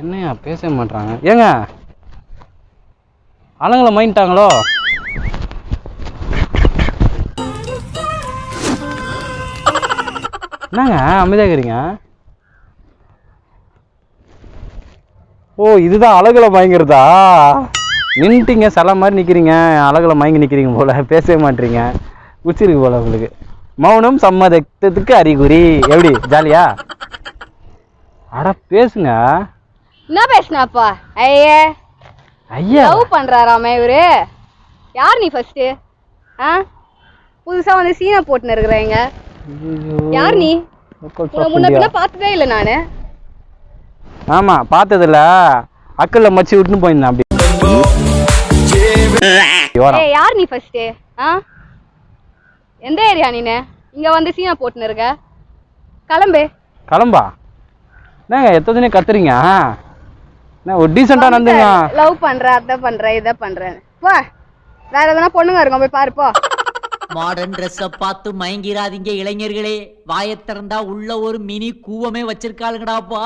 என்னையா பேச மாட்டாங்க? ஏங்க ஆளுங்களை மைண்டாங்களோ? என்னங்க அமைதியாகிறீங்க? ஓ, இதுதான் அழகுல மயங்கிறதா? நின்ட்டீங்க, சில மாதிரி நிற்கிறீங்க, அழகுல மயங்கி நிற்கிறீங்க போல, பேசவே மாட்டீங்க. குச்சிருக்கு போல உங்களுக்கு. மௌனம் சம்மதத்துக்கு அறிகுறி. எப்படி ஜாலியா? அட பேசுங்க. என்ன பேசுனாப்பா? ஐயே ஐயா லவ் பண்றாராமே இவரு. யார் நீ ஃபர்ஸ்ட்? புதுசா வந்து சீனை போட்டுன்னு இருக்கிறீங்க. யார் நீ? முன்ன பின்ன பார்த்ததே இல்லை நானு. ஆமா, பார்த்ததில்ல. அக்கல்ல மச்சி விட்டுன்னு போயிருந்தேன் அப்படி. ஏய், யார் நீ ஃபர்ஸ்ட்? எந்த ஏரியா நீனு? இங்க வந்து சீனை போட்டுன்னு இருக்க. கிளம்பு. கிளம்பா? என்னங்க எத்தனை கத்துறீங்க? ஒரு டீசெண்டா நடந்துங்க. லவ் பண்ற, அத பண்ற, இத பண்றேன். போ, வேற எதனா பொண்ணுங்க இருக்கும், போய் பாரு போ. மாடர்ன் ட்ரெஸ்ஸ பார்த்து மயங்கிறாதீங்க இளைஞர்களே. வாயை திறந்தா உள்ள ஒரு மினி கூவமே வச்சிருக்காளுங்கடாப்பா.